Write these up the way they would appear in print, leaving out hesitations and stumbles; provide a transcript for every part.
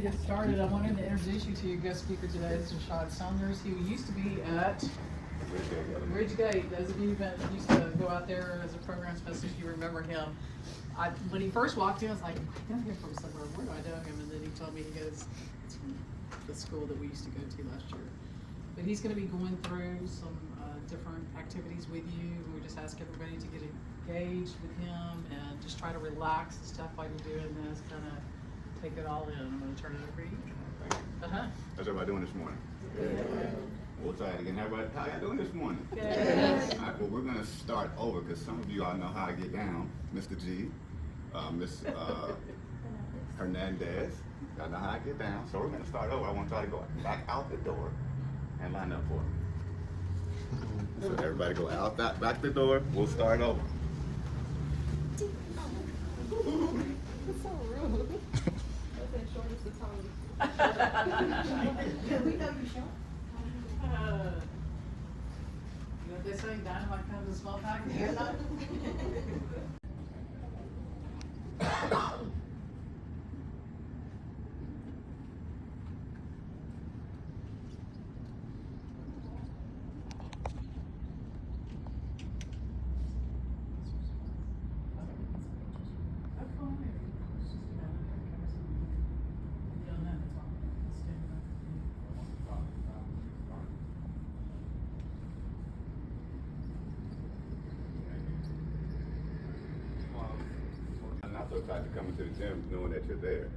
get started, I wanted to introduce you to your guest speaker today. This is Rashad Saunders. He used to be at Ridgegate. Those of you that used to go out there as a program specialist, you remember him. When he first walked in, I was like, I know him from somewhere. Where do I know him? And then he told me he goes, it's from the school that we used to go to last year. But he's going to be going through some different activities with you. We just ask everybody to get engaged with him and just try to relax and stuff while you're doing this, kind of take it all in. I'm going to turn it over to you. Thank you. How's everybody doing this morning? Good. We'll try it again. Everybody, how y'all doing this morning? Good. All right, well, we're going to start over because some of you all know how I get down. Mr. G, Miss Hernandez, y'all know how I get down. So we're going to start over. I want y'all to go back out the door and line up for me. So everybody go out that back the door. We'll start over. That's so rude. That's the shortest of tongue. We know you short. You know what they say, dynamite comes in small packages. I'm not so excited to come into the gym knowing that you're there.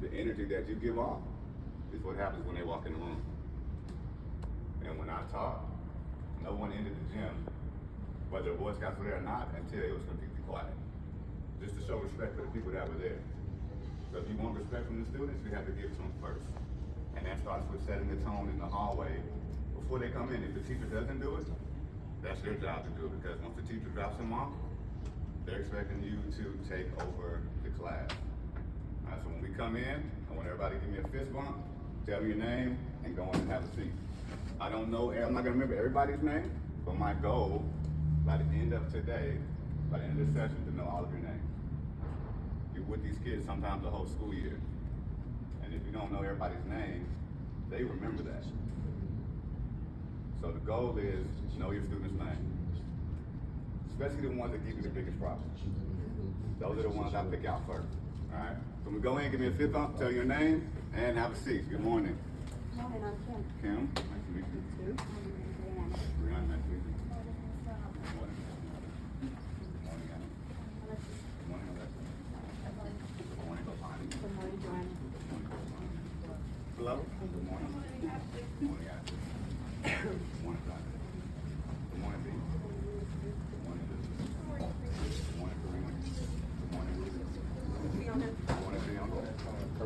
The energy that you give off is what happens when they walk in the room. And when I talk, no one entered the gym, whether Boy Scouts were there or not, until it was completely quiet. Just to show respect for the people that were there. So if you want respect from the students, you have to give it to them first. And that starts with setting the tone in the hallway before they come in. If the teacher doesn't do it, that's your job to do it, because once the teacher drops them off, they're expecting you to take over the class. All right, so when we come in, I want everybody to give me a fist bump, tell me your name, and go in and have a seat. I don't know, I'm not gonna remember everybody's name, but my goal by the end of today, by the end of this session, to know all of your names. You're with these kids sometimes the whole school year. And if you don't know everybody's name, they remember that. So the goal is know your student's name. Especially the ones that give you the biggest problems. Those are the ones I pick out first. All right. So we go in, give me a fist bump, tell your name, and have a seat. Good morning. Good morning, I'm Kim. Kim, nice to meet you. I'm Brianna, nice to meet you. Good morning. Good morning, Anna. Good morning, Alexa. Good morning, Bonnie. Good morning, Joanna. Good morning, Bonnie. Hello. Good morning. Good morning, Ashley. Good morning, Doctor. Good morning, B. Good morning, Liz. Good morning, Karina. Good morning, Ruth. Good morning, Bianca.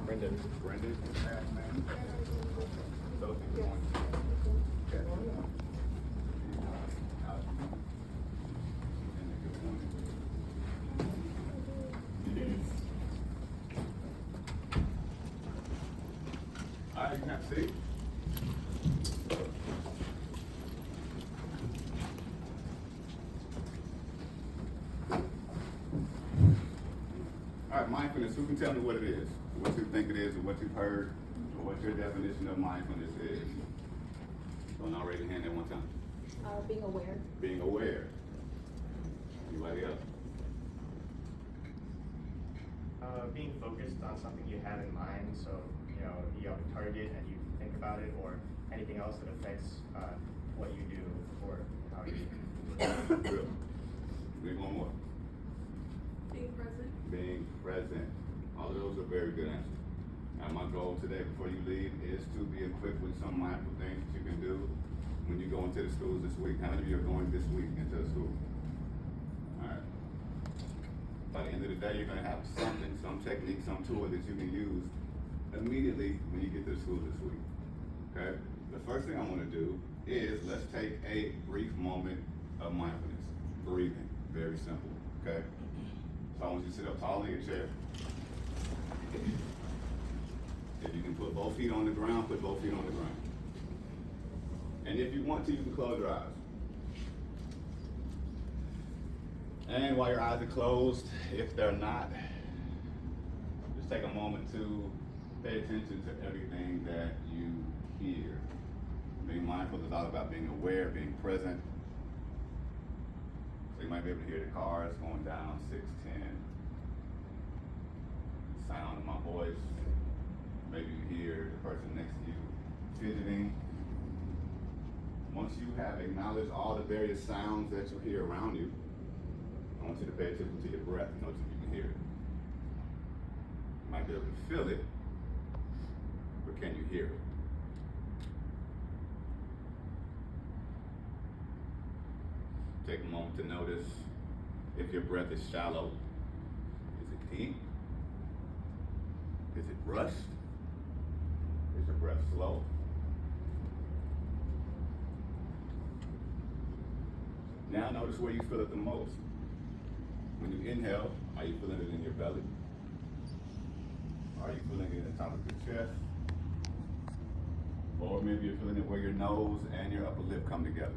Brendan. Brendan. Sophie, good morning. Kathy, good morning. Alex. And good morning. All right, you can have a seat. All right, mindfulness, who can tell me what it is? What you think it is, or what you've heard, or what your definition of mindfulness is? Don't all raise your hand at one time. Being aware. Being aware. Anybody else? Being focused on something you have in mind, so you know you have a target and you think about it, or anything else that affects what you do or how you do. Good. Maybe one more. Being present. Being present. All of those are very good answers. And my goal today before you leave is to be equipped with some mindful things that you can do when you go into the schools this week. How many of you are going this week into the school? All right. By the end of the day, you're going to have something, some technique, some tool that you can use immediately when you get to the school this week. Okay? The first thing I want to do is let's take a brief moment of mindfulness. Breathing. Very simple. Okay? So I want you to sit up tall in your chair. If you can put both feet on the ground, put both feet on the ground. And if you want to, you can close your eyes. And while your eyes are closed, if they're not, just take a moment to Pay attention to everything that you hear. Being mindful is all about being aware, being present. So you might be able to hear the cars going down 610. The sound of my voice. Maybe you hear the person next to you fidgeting. Once you have acknowledged all the various sounds that you hear around you, I want you to pay attention to your breath. Notice if you can hear it. You might be able to feel it, but can you hear it? Take a moment to notice if your breath is shallow. Is it deep? Is it rushed? Is your breath slow? Now notice where you feel it the most. When you inhale, are you feeling it in your belly? Are you feeling it at the top of your chest? Or maybe you're feeling it where your nose and your upper lip come together.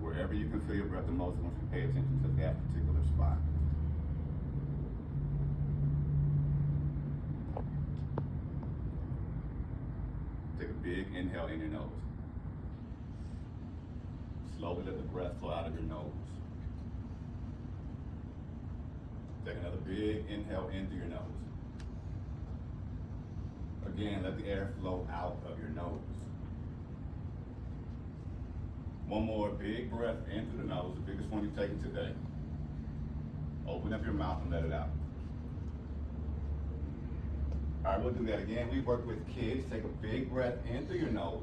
Wherever you can feel your breath the most, I want you to pay attention to that particular spot. Take a big inhale in your nose. Slowly let the breath flow out of your nose. Take another big inhale into your nose. Again, let the air flow out of your nose. One more big breath in through the nose, the biggest one you've taken today. Open up your mouth and let it out. All right, we'll do that again. We work with kids. Take a big breath in through your nose.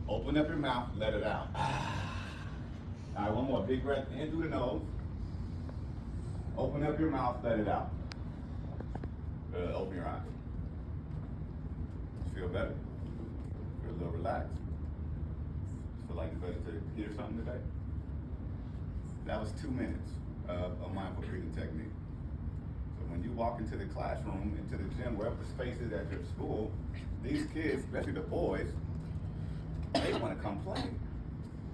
Open up your mouth, let it out. All right, one more big breath in through the nose. Open up your mouth, let it out. Open your eyes. Feel better? Feel a little relaxed? Feel like you're ready to hear something today? That was 2 minutes of a mindful breathing technique. So when you walk into the classroom, into the gym, wherever the space is at your school, these kids, especially the boys, they want to come play.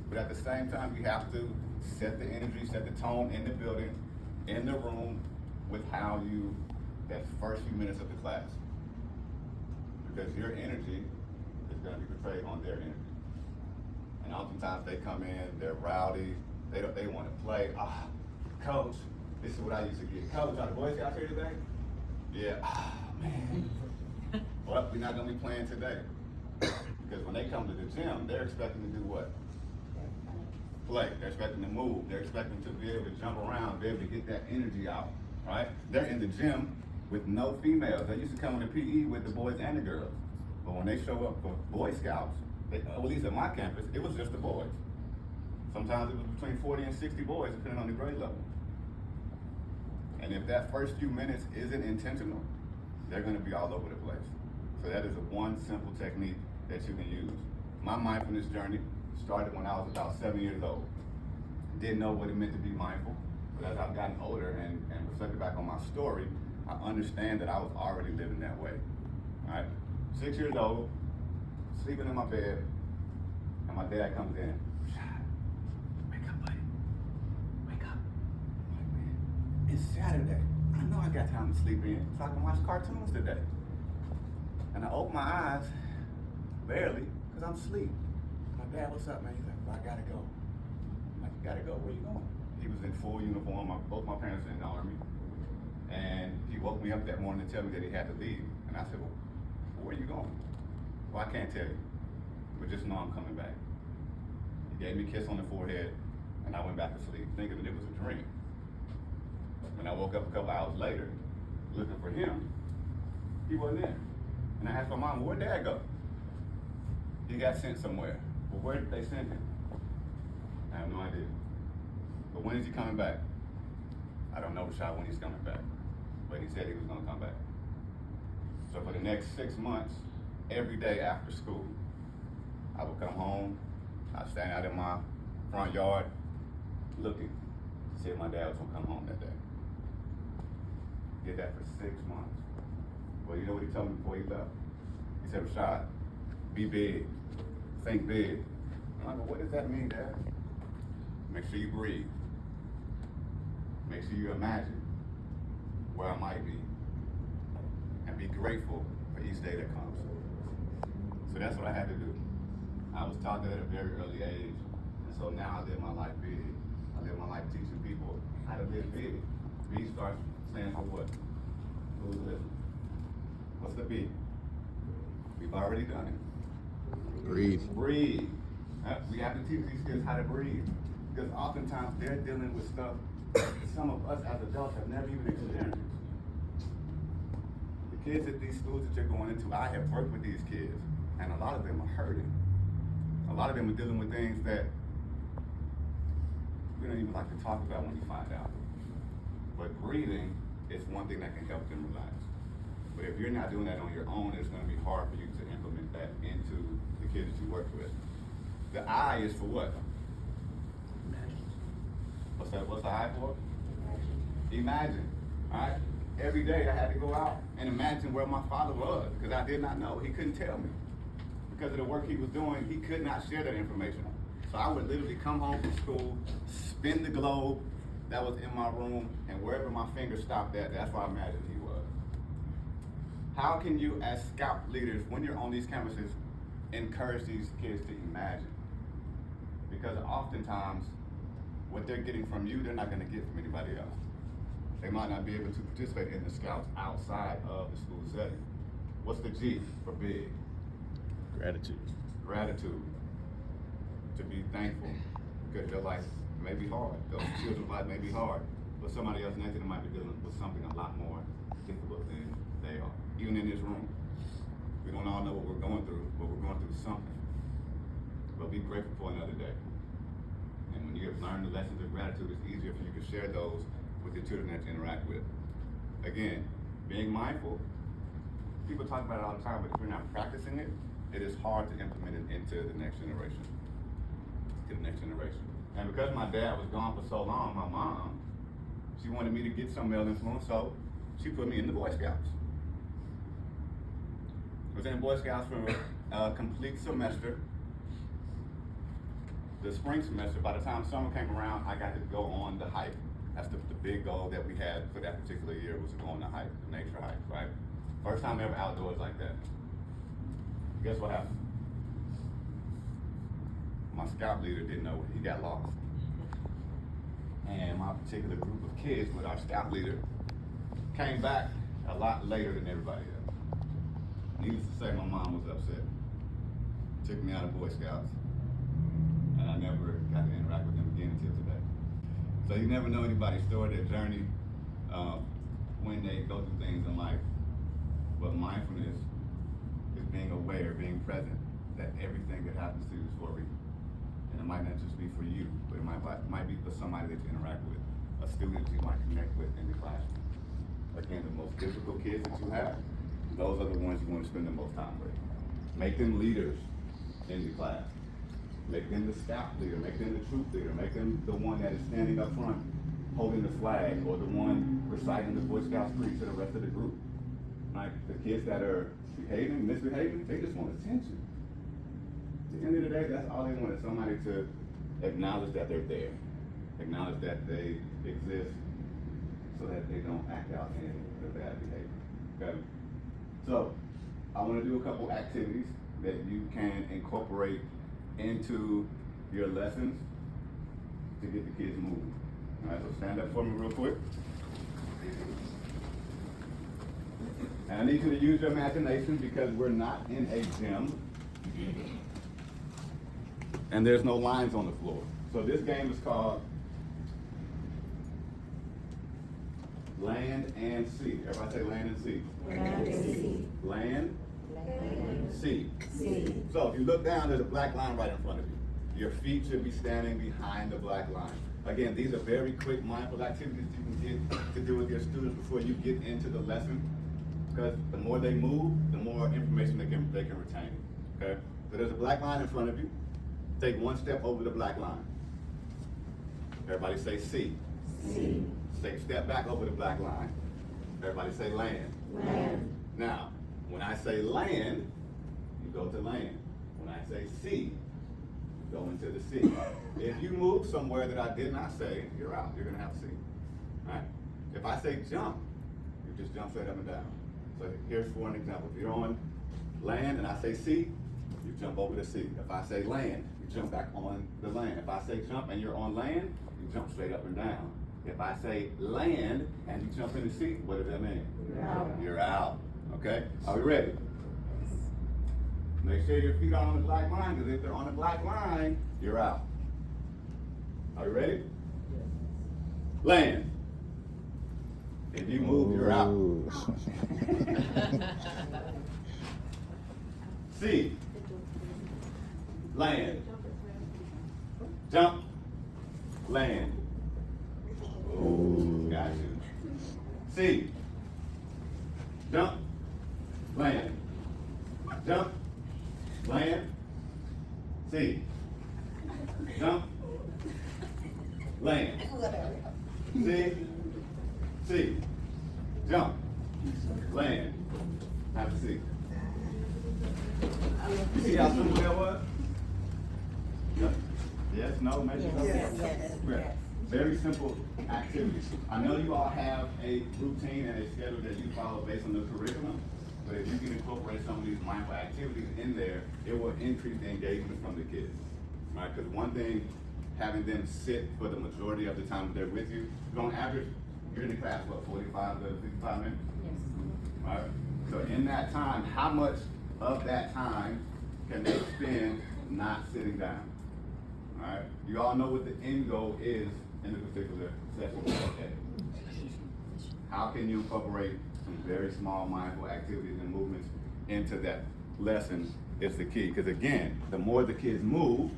But at the same time, you have to set the energy, set the tone in the building, in the room, with how you, that first few minutes of the class. Because your energy is going to be portrayed on their energy. And oftentimes they come in, they're rowdy, they want to play. Coach, this is what I used to get. Coach, are the Boy Scouts here today? Yeah, man. Well, we're not going to be playing today. Because when they come to the gym, they're expecting to do what? Play. They're expecting to move. They're expecting to be able to jump around, be able to get that energy out, right? They're in the gym with no females. They used to come in the PE with the boys and the girls. But when they show up for Boy Scouts, at least at my campus, it was just the boys. Sometimes it was between 40 and 60 boys, depending on the grade level. And if that first few minutes isn't intentional, they're going to be all over the place. So that is one simple technique that you can use. My mindfulness journey started when I was about 7 years old. Didn't know what it meant to be mindful, but as I've gotten older and reflected back on my story, I understand that I was already living that way. All right, 6 years old, sleeping in my bed, and my dad comes in. Rashad, wake up, buddy. Wake up. I'm like, man, it's Saturday. I know I got time to sleep in, so I can watch cartoons today. And I open my eyes, barely, because I'm asleep. My dad, what's up, man? He's like, well, I gotta go. I'm like, you gotta go? Where you going? He was in full uniform. Both my parents were in the Army. And he woke me up that morning to tell me that he had to leave. And I said, well, where are you going? Well, I can't tell you, but just know I'm coming back. He gave me a kiss on the forehead, and I went back to sleep, thinking that it was a dream. When I woke up a couple hours later, looking for him, he wasn't there. And I asked my mom, where'd Dad go? He got sent somewhere. Well, where did they send him? I have no idea. But when is he coming back? I don't know, Rashad, when he's coming back. But he said he was gonna come back. So for the next 6 months, every day after school, I would come home, I'd stand out in my front yard, looking to see if my dad was gonna come home that day. Did that for 6 months. Well, you know what he told me before he left? He said, Rashad, be big, think big. I'm like, well, what does that mean, Dad? Make sure you breathe. Make sure you imagine where I might be. be grateful for each day that comes. So that's what I had to do. I was taught that at a very early age, and so now I live my life big. I live my life teaching people how to live big. B starts standing for what? Who's listening? What's the B? We've already done it. Breathe. Breathe. We have to teach these kids how to breathe, because oftentimes they're dealing with stuff that some of us as adults have never even experienced. The kids at these schools that you're going into, I have worked with these kids, and a lot of them are hurting. A lot of them are dealing with things that we don't even like to talk about when you find out. But breathing is one thing that can help them relax. But if you're not doing that on your own, it's going to be hard for you to implement that into the kids that you work with. The I is for what? What's that? What's the I for? Imagine. All right. Every day I had to go out and imagine where my father was, because I did not know. He couldn't tell me. Because of the work he was doing, he could not share that information. So I would literally come home from school, spin the globe that was in my room, and wherever my finger stopped at, that's where I imagined he was. How can you, as scout leaders, when you're on these campuses, encourage these kids to imagine? Because oftentimes, what they're getting from you, they're not going to get from anybody else. They might not be able to participate in the scouts outside of the school setting. What's the G for big? Gratitude. Gratitude. To be thankful, because your life may be hard. Those children's life may be hard, but somebody else next to them might be dealing with something a lot more difficult than they are. Even in this room, we don't all know what we're going through, but we're going through something. But be grateful for another day. And when you have learned the lessons of gratitude, it's easier for you to share those with the children that you interact with. Again, being mindful. People talk about it all the time, but if you're not practicing it, it is hard to implement it into the next generation. And because my dad was gone for so long, my mom, she wanted me to get some male influence, so she put me in the Boy Scouts. I was in the Boy Scouts for a complete semester. The spring semester, by the time summer came around, I got to go on the hike. That's the big goal that we had for that particular year, was to go on the hike, the nature hike, right? First time ever outdoors like that. Guess what happened? My scout leader didn't know, he got lost. And my particular group of kids with our scout leader came back a lot later than everybody else. Needless to say, my mom was upset. Took me out of Boy Scouts, and I never got to interact with them again until today. So you never know anybody's story, their journey, when they go through things in life. But mindfulness is being aware, being present, that everything that happens to you is for a reason. And it might not just be for you, but it might be for somebody that you interact with, a student that you might connect with in the classroom. Again, the most difficult kids that you have, those are the ones you want to spend the most time with. Make them leaders in the class. Make them the scout leader, make them the troop leader, make them the one that is standing up front holding the flag, or the one reciting the Boy Scouts creed to the rest of the group. Right? The kids that are misbehaving, they just want attention. At the end of the day, that's all they want, is somebody to acknowledge that they're there, acknowledge that they exist, so that they don't act out in the bad behavior. Okay? So, I want to do a couple activities that you can incorporate into your lessons to get the kids moving. All right, so stand up for me real quick. And I need you to use your imagination, because we're not in a gym. And there's no lines on the floor. So this game is called Land and Sea. Everybody say land and sea. Land and sea. Land, Land, sea. sea. So if you look down, there's a black line right in front of you. Your feet should be standing behind the black line. Again, these are very quick, mindful activities you can get to do with your students before you get into the lesson. Because the more they move, the more information they can retain. Okay? So there's a black line in front of you. Take one step over the black line. Everybody say sea. Sea. Take a step back over the black line. Everybody say land. Land. Now, when I say land, you go to land. When I say sea, you go into the sea. If you move somewhere that I did not say, you're out. You're gonna have to see. All right? If I say jump, you just jump straight up and down. So here's for an example. If you're on land and I say sea, you jump over the sea. If I say land, you jump back on the land. If I say jump and you're on land, you jump straight up and down. If I say land and you jump in the sea, what does that mean? You're out. You're out. Okay? Are we ready? Make sure your feet are on the black line, because if they're on the black line, you're out. Are you ready? Land. If you move, you're out. Ooh. Sea. Land. Jump. Land. Ooh, got you. Sea. Jump. Land. Jump. Land. Sea. Jump. Land. See? See. Jump. Land. Have a seat. You see how simple that was? Yes, no, maybe no? Yes. Very simple activities. I know you all have a routine and a schedule that you follow based on the curriculum, but if you can incorporate some of these mindful activities in there, it will increase the engagement from the kids. Right? Because one thing, having them sit for the majority of the time that they're with you, on average, you're in the class, what, 45 to 55 minutes? Yes. Right? So in that time, how much of that time can they spend not sitting down? All right? You all know what the end goal is in a particular session. Okay. How can you incorporate some very small mindful activities and movements into that lesson is the key. Because again, the more the kids move,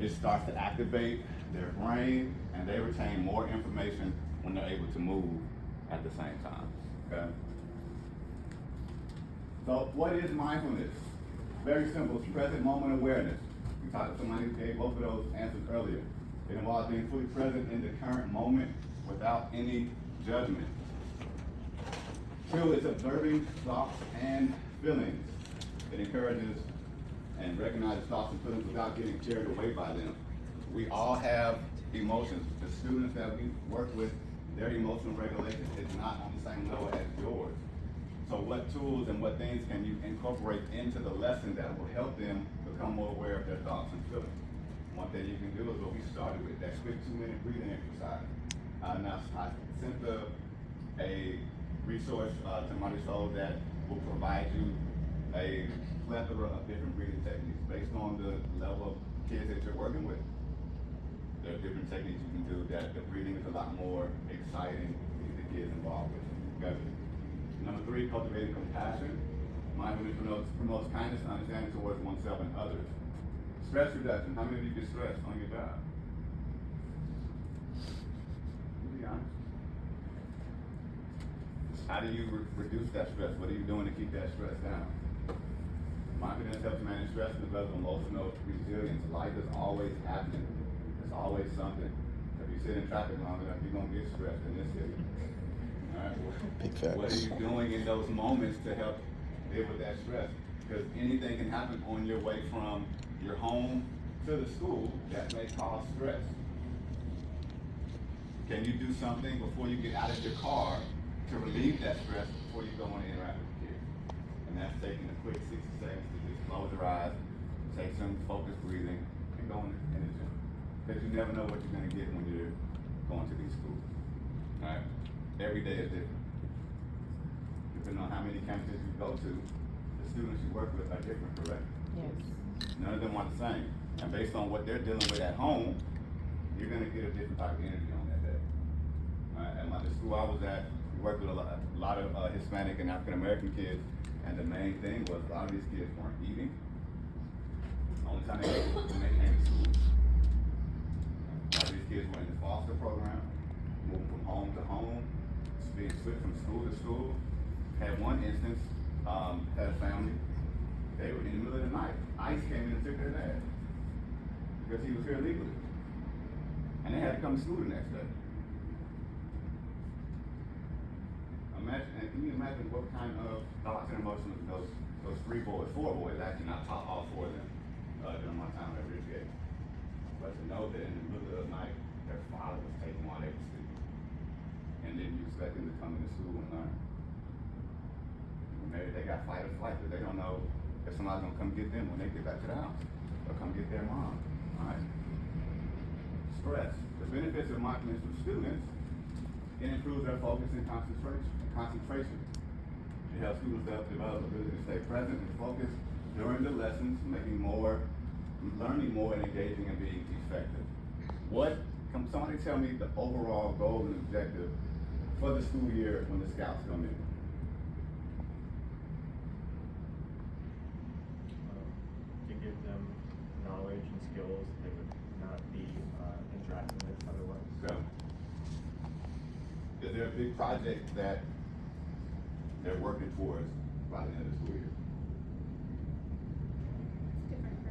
it starts to activate their brain and they retain more information when they're able to move at the same time. Okay? So what is mindfulness? Very simple. It's present moment awareness. We talked to somebody who gave both of those answers earlier. It involves being fully present in the current moment without any judgment. Two is observing thoughts and feelings. It encourages and recognizes thoughts and feelings without getting carried away by them. We all have emotions. The students that we work with, their emotional regulation is not on the same level as yours. So what tools and what things can you incorporate into the lesson that will help them become more aware of their thoughts and feelings? One thing you can do is what we started with, that quick 2-minute breathing exercise. Now I sent a resource to Marisol that will provide you a plethora of different breathing techniques based on the level of kids that you're working with. There are different techniques you can do that the breathing is a lot more exciting to get the kids involved with. Okay? Number 3, cultivating compassion. Mindfulness promotes kindness and understanding towards oneself and others. Stress reduction. How many of you get stressed on your job? Be honest. How do you reduce that stress? What are you doing to keep that stress down? Mindfulness helps manage stress and develop emotional resilience. Life is always happening. There's always something. If you sit in traffic long enough, you're going to get stressed in this city. All right? Big facts. What are you doing in those moments to help deal with that stress? Because anything can happen on your way from your home to the school that may cause stress. Can you do something before you get out of your car to relieve that stress before you go and interact with the kids? And that's taking a quick 60 seconds to just close your eyes, take some focused breathing, and go in the gym. Because you never know what you're going to get when you're going to these schools. All right? Every day is different. Depending on how many campuses you go to, the students you work with are different, correct? Yes. None of them are the same. And based on what they're dealing with at home, you're going to get a different type of energy on that day. At the school I was at, we worked with a lot of Hispanic and African American kids, and the main thing was a lot of these kids weren't eating. The only time they ate was when they came to school. A lot of these kids were in the foster program, moving from home to home, being switched from school to school. Had one instance, had a family, they were in the middle of the night. ICE came in and took their dad because he was here illegally. And they had to come to school the next day. Can you imagine what kind of thoughts and emotions those 4 boys, actually not all 4 of them, during my time at Ridgegate. But to know that in the middle of the night, their father was taken while they were sleeping. And then you expect them to come into school and learn. got fight or flight, because they don't know if somebody's gonna come get them when they get back to the house, or come get their mom, all right? Stress. The benefits of mindfulness with students, it improves their focus and concentration. It helps students develop the ability to stay present and focused during the lessons, learning more and engaging and being effective. Can somebody tell me the overall goal and objective for the school year when the scouts come in? To give them knowledge and skills they would not be interacting with otherwise. So, is there a big project that they're working towards by the end of the school year? It's different for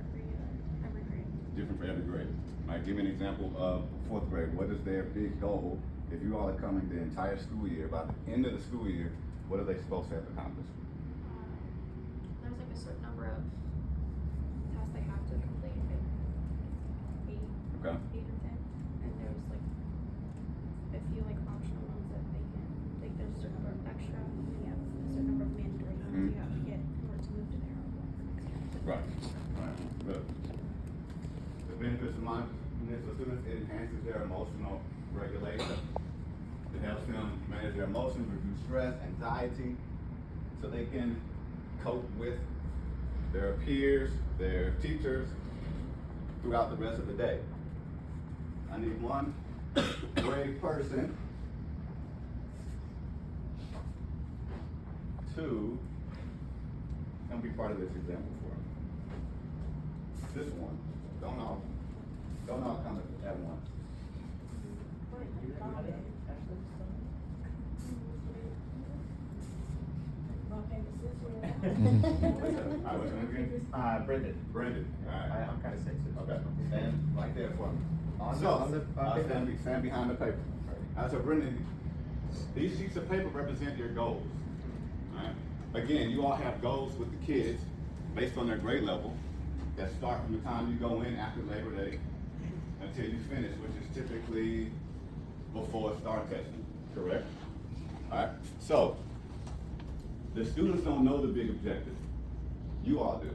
every grade. Different for every grade. Like, give me an example of fourth grade. What is their big goal? If you all are coming the entire school year, by the end of the school year, what are they supposed to have accomplished? There's like a certain number of tasks they have to complete, like eight, Okay. 8 or 10, and there's like a few like optional ones that they can, like there's a certain number of extra, and then you have a certain number of mandatory ones you have to get in order to move to their own one for next year. Right. Good. The benefits of mindfulness for students, it enhances their emotional regulation. It helps them manage their emotions, reduce stress, anxiety, so they can cope with their peers, their teachers, throughout the rest of the day. I need one brave person to come be part of this example for me. This one. Don't all come at once. All right, what's your name again? Brendan. Brendan. All right. I'm kind of sick, so. Okay, stand right there for me. On So, the paper. stand behind the paper. All right, so Brendan, these sheets of paper represent your goals. All right? Again, you all have goals with the kids based on their grade level that start from the time you go in after Labor Day until you finish, which is typically before start testing, correct? All right, so the students don't know the big objective. You all do.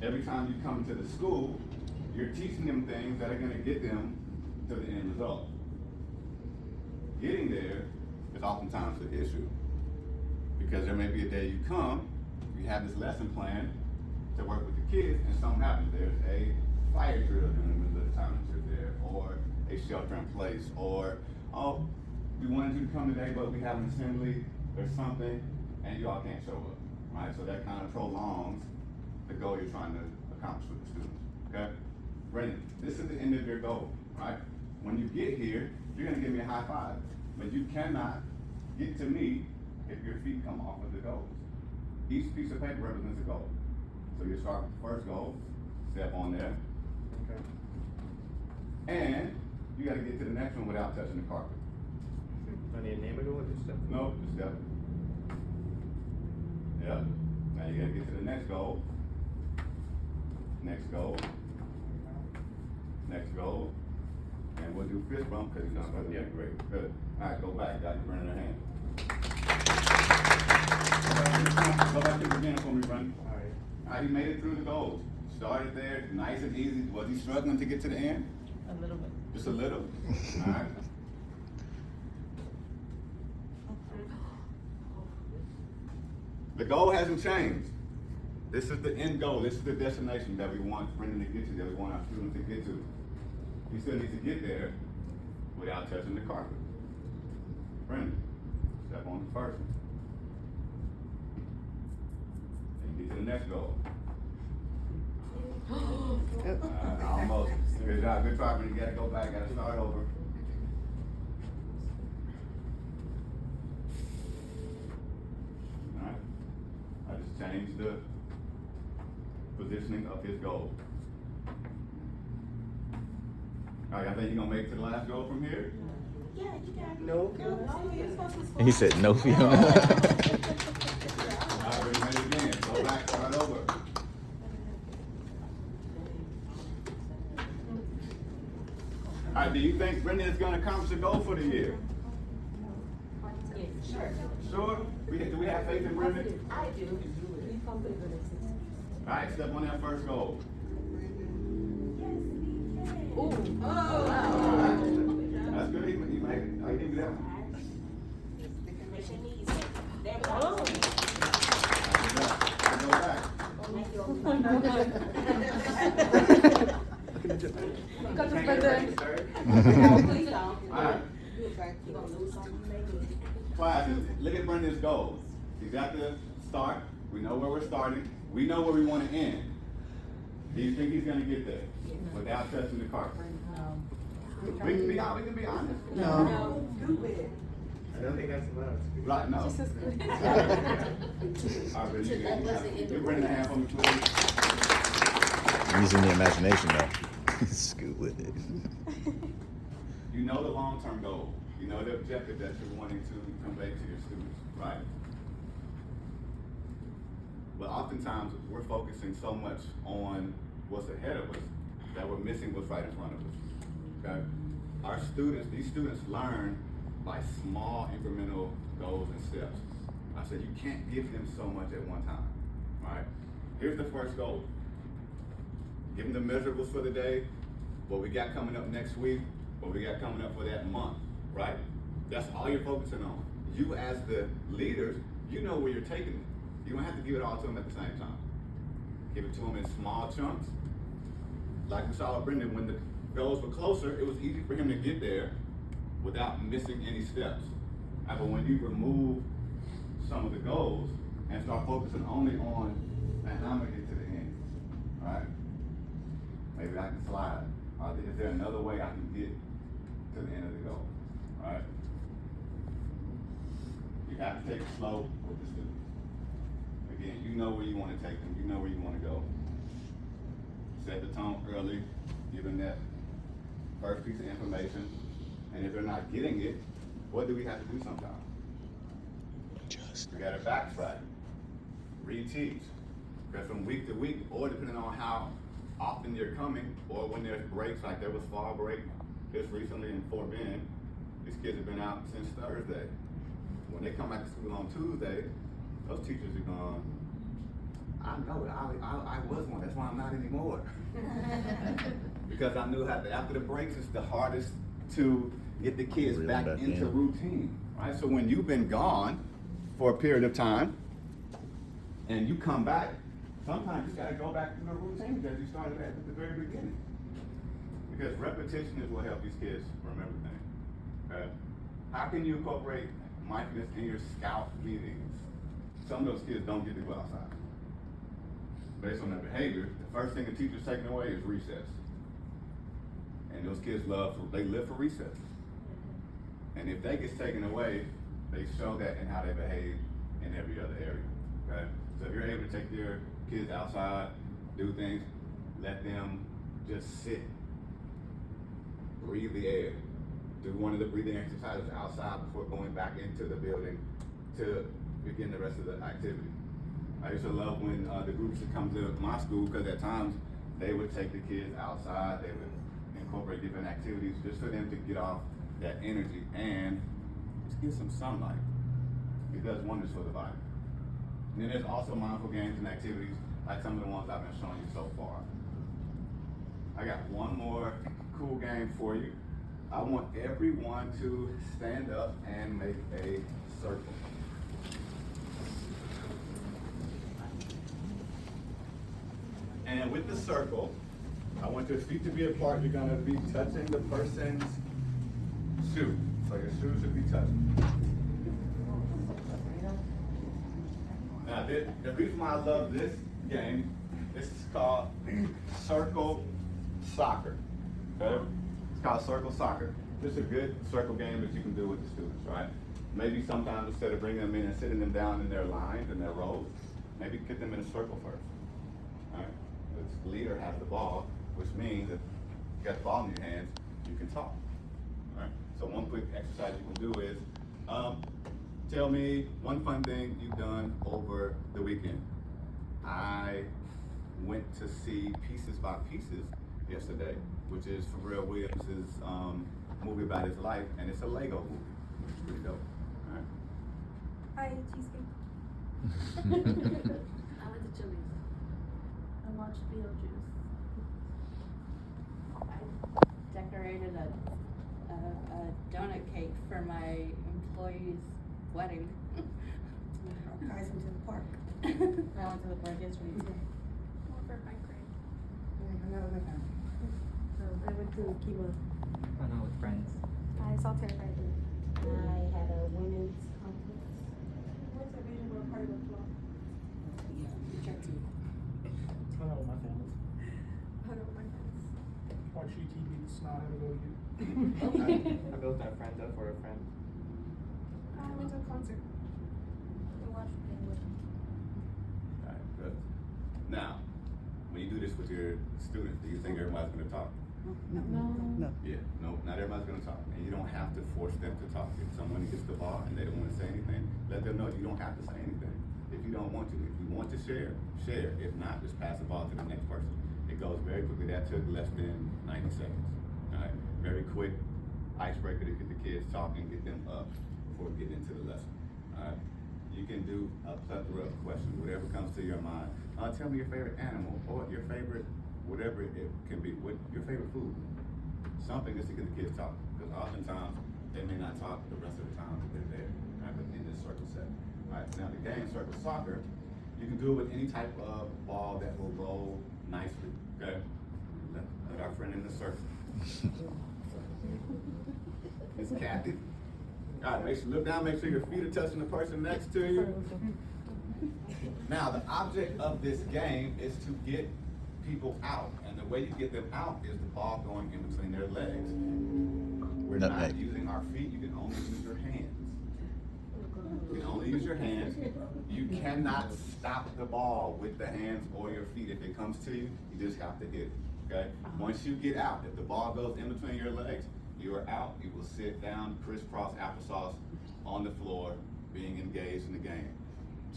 Every time you come to the school, you're teaching them things that are gonna get them to the end result. Getting there is oftentimes the issue, because there may be a day you come, you have this lesson plan to work with the kids, and something happens. There's a fire drill during the middle of the time that you're there, or a shelter in place, or, oh, we wanted you to come today, but we have an assembly or something, and you all can't show up, right? So that kind of prolongs the goal you're trying to accomplish with the students, okay? Brendan, this is the end of your goal, right? When you get here, you're gonna give me a high five, but you cannot get to me if your feet come off of the goals. Each piece of paper represents a goal. So you start with the first goal, step on there, Okay. and you gotta get to the next one without touching the carpet. Do I need a name ago or just step? No, just step. Yep. Now you gotta get to the next goal. Next goal. Next goal. And we'll do fist bump because he's not gonna get great. Good. All right, go back. Got you burning your hand. Go back to the beginning for me, Brendan. All right. All right, he made it through the goals. Started there, nice and easy. Was he struggling to get to the end? A little bit. Just a little. All right. The goal hasn't changed. This is the end goal. This is the destination that we want Brendan to get to, that we want our students to get to. He still needs to get there without touching the carpet. Brendan, step on the first one. And get to the next goal. Almost. Good job. Good try, Brendan. You gotta go back. Gotta start over. Alright. I just changed the positioning of his goal. Alright, I think you're gonna make it to the last goal from here? Yeah, you got it. No. No, you're supposed to He said no for him. Alright, Brendan, make it again. Go back, start over. Alright, do you think Brendan is gonna accomplish the goal for the year? Sure. Sure? Do we we have faith in Brendan? I do. All right, step on that first goal. Ooh. That's good. He might give you that. Oh. Go back. Got the Brendan. Please don't. All right. You're gonna lose something you may lose. Class, look at Brendan's goals. He's got to start. We know where we're starting. We know where we want to end. Do you think he's going to get there without touching the carpet? We can be honest. No. Stupid. I don't think that's allowed. Right, no. All right, but you Brendan a hand for me, please. Using the imagination though. Scoot with it. You know the long-term goal. You know the objective that you're wanting to convey to your students, right? But oftentimes we're focusing so much on what's ahead of us that we're missing what's right in front of us. Okay? These students learn by small incremental goals and steps. I said you can't give them so much at one time. Right? Here's the first goal. Give them the measurables for the day, what we got coming up next week, what we got coming up for that month, right? That's all you're focusing on. You as the leaders, you know where you're taking it. You don't have to give it all to them at the same time. Give it to them in small chunks. Like we saw with Brendan, when the goals were closer, it was easy for him to get there without missing any steps. But when you remove some of the goals and start focusing only on, man, how am I gonna get to the end, right? Maybe I can slide. Is there another way I can get to the end of the goal, right? You have to take it slow with the students. Again, you know where you want to take them. You know where you want to go. Set the tone early, give them that first piece of information. And if they're not getting it, what do we have to do sometimes? We got to backtrack, reteach. Because from week to week, or depending on how often you're coming, or when there's breaks, like there was fall break just recently in Fort Bend, these kids have been out since Thursday. When they come back to school on Tuesday, those teachers are going, I know it, I was one, that's why I'm not anymore. Because I knew how after the breaks, it's the hardest to get the kids Reel back back into in. routine, right? So when you've been gone for a period of time, and you come back, sometimes you gotta go back to the routine that you started at the very beginning. Because repetition is what helps these kids remember things. Okay? How can you incorporate mindfulness in your scout meetings? Some of those kids don't get to go outside. Based on their behavior, the first thing the teacher's taking away is recess. And those kids they live for recess. And if that gets taken away, they show that in how they behave in every other area. Okay? So if you're able to take your kids outside, do things, let them just sit, breathe the air, do one of the breathing exercises outside before going back into the building to begin the rest of the activity. I used to love when the groups would come to my school, because at times they would take the kids outside, they would incorporate different activities just for them to get off that energy and just get some sunlight. It does wonders for the body. And then there's also mindful games and activities like some of the ones I've been showing you so far. I got one more cool game for you. I want everyone to stand up and make a circle. And with the circle, I want your feet to be apart. You're gonna be touching the person's shoe. So your shoes should be touching. Now, the reason why I love this game, this is called circle soccer. Okay? It's called circle soccer. This is a good circle game that you can do with the students, right? Maybe sometimes instead of bringing them in and sitting them down in their lines and their rows, maybe get them in a circle first. All right? The leader has the ball, which means if you got the ball in your hands, you can talk. All right? So one quick exercise you can do is tell me one fun thing you've done over the weekend. I went to see Pieces by Pieces yesterday, which is Pharrell Williams' movie about his life, and it's a Lego movie. It's pretty dope. All right. I ate cheesecake. went to Chili's. I watched Beetlejuice. I decorated a donut cake for my employee's wedding. Guys went to the park. I went to the park yesterday too. More for bike ride. I went to Kiva. I know, with friends. I saw Terrified. I had a women's conference. What's that vision board party look like? Yeah, check two. Hung out with my family. Hung out with my friends. Watch UTV, the snot had to go to you. I built that friend up for a friend. I went to a concert. I watched Penguin. Alright, good. Now, when you do this with your students, do you think everybody's gonna talk? No. Yeah, no, not everybody's gonna talk, and you don't have to force them to talk. If someone gets the ball and they don't wanna say anything, let them know you don't have to say anything. If you don't want to, if you want to share, share. If not, just pass the ball to the next person. It goes very quickly. That took less than 90 seconds. Alright, very quick icebreaker to get the kids talking, get them up before we get into the lesson. Alright, you can do a plethora of questions, whatever comes to your mind. Tell me your favorite animal or your favorite, whatever it can be. What your favorite food? Something just to get the kids talking, because oftentimes they may not talk the rest of the time that they're there, right, but in this circle setting. All right, now the game circle soccer, you can do it with any type of ball that will roll nicely, okay? Let our friend in the circle. It's Kathy. All right, make sure, look down, make sure your feet are touching the person next to you. Now, the object of this game is to get people out, and the way you get them out is the ball going in between their legs. We're not Nutmeg. using our feet, you can only use your hands. You can only use your hands. You cannot stop the ball with the hands or your feet. If it comes to you, you just have to hit it, okay? Once you get out, if the ball goes in between your legs, you are out. You will sit down, crisscross applesauce on the floor, being engaged in the game,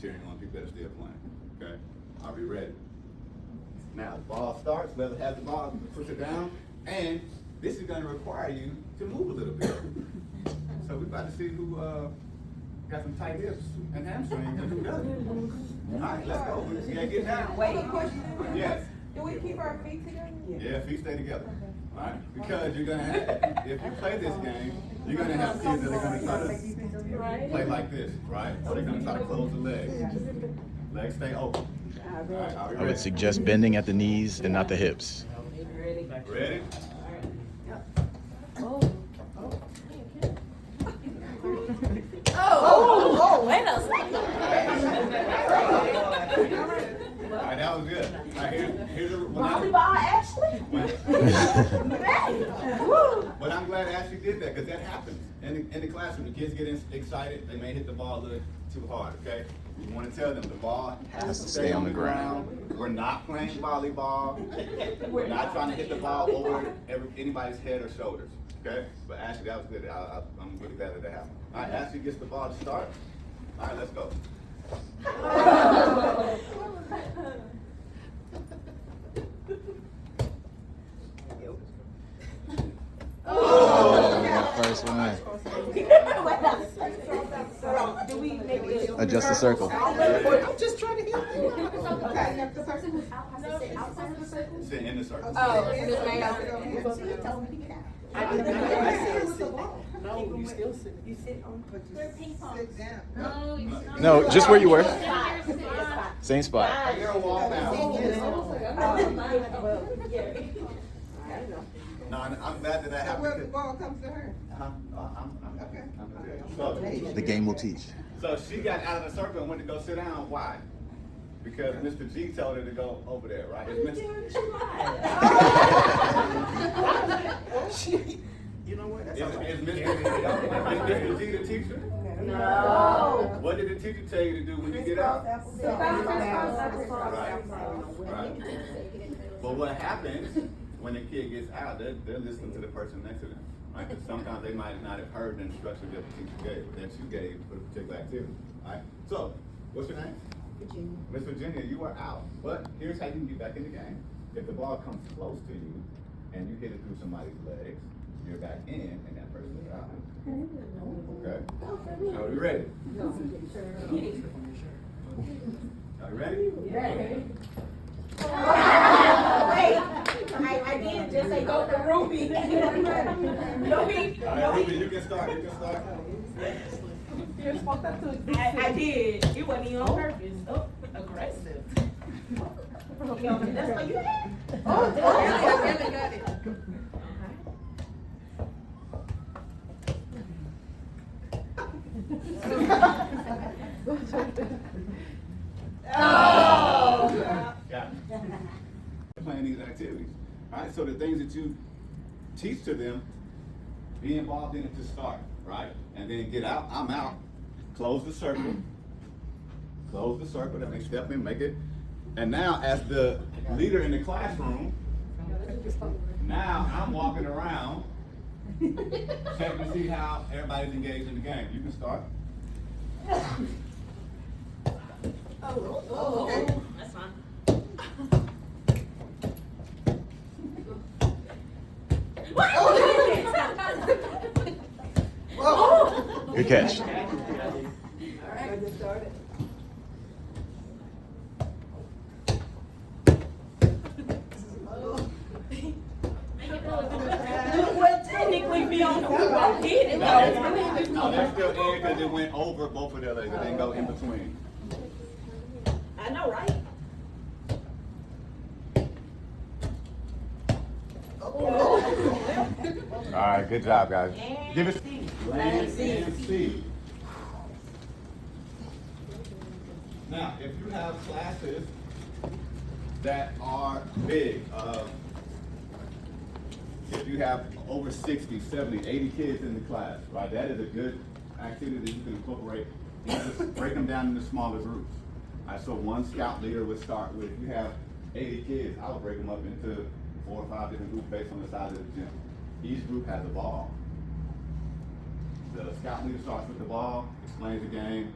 cheering on people that are still playing, okay? Are we ready? Now, the ball starts, whoever has the ball, push it down, and this is gonna require you to move a little bit. So we're about to see who got some tight hips and hamstrings and who doesn't. All right, let's go. Yeah, get down. Wait. Yes. Do we keep our feet together? Yeah, feet stay together. All right, because you're gonna have, if you play this game, you're gonna have kids that are gonna try to play like this, right? Or they're gonna try to close the legs. Legs stay open. All right, are we I would ready? suggest bending at the knees and not the hips. Ready? Oh, wait a second. All right, that was good. All right, here's a Volleyball, Ashley? But I'm glad Ashley did that, because that happens in the classroom. The kids get excited, they may hit the ball a little too hard, okay? You want to tell them the ball has to stay on the ground. We're not playing volleyball. We're not trying to hit the ball over anybody's head or shoulders, okay? But Ashley, that was good. I'm really glad that happened. All right, Ashley gets the ball to start. All right, let's go. Oh, that first one. Do we maybe Adjust the circle. I'm just trying to help you. Okay. The person who's out has to sit outside of the circle. Sit in the circle. Oh, Ms. Mayo. No, you still sit. You sit on, but you They're ping pong. sit down. No, just where you were. Sit Same spot. You're a wall now. No, I'm glad that So where the happened. ball comes to her? I'm Okay. good. The game will teach. So she got out of the circle and went to go sit down. Why? Because Mr. G told her to go over there, right? It's You know what? Is Mr. G the teacher? No. What did the teacher tell you to do when you get out? Right. But what happens when the kid gets out, they're listening to the person next to them. Right? Because sometimes they might not have heard the instructions that the teacher gave, or that you gave for the particular activity. All right? So, what's your name? Virginia. Miss Virginia, you are out. But here's how you can get back in the game. If the ball comes close to you and you hit it through somebody's legs, you're back in and that person is out. Okay? Are we ready? Ready? Wait, I did just say go for Ruby. No, he, All right, Ruby, you can start. You can start. You spoke that to I did. It wasn't even on purpose. Oh, aggressive. That's what you had? Oh, I really got it. Oh. Yeah. Playing these activities. All right, so the things that you teach to them, be involved in it to start, right? And then get out, I'm out, close the circle. Close the circle, that makes step in, make it. And now as the leader in the classroom, now I'm walking around, checking to see how everybody's engaged in the game. You can start. Oh, okay. That's fine. Good catch. I just started. Well, technically be on the floor. I did it. No, they're still in because it went over both of their legs. It didn't go in between. I know, right? All right, good job, guys. Give it. Land and see. Now, if you have classes that are big, if you have over 60, 70, 80 kids in the class, right, that is a good activity that you can incorporate. Just break them down into smaller groups. All right, so one scout leader would start with, if you have 80 kids, I would break them up into 4 or 5 different groups based on the size of the gym. Each group has a ball. The scout leader starts with the ball, explains the game,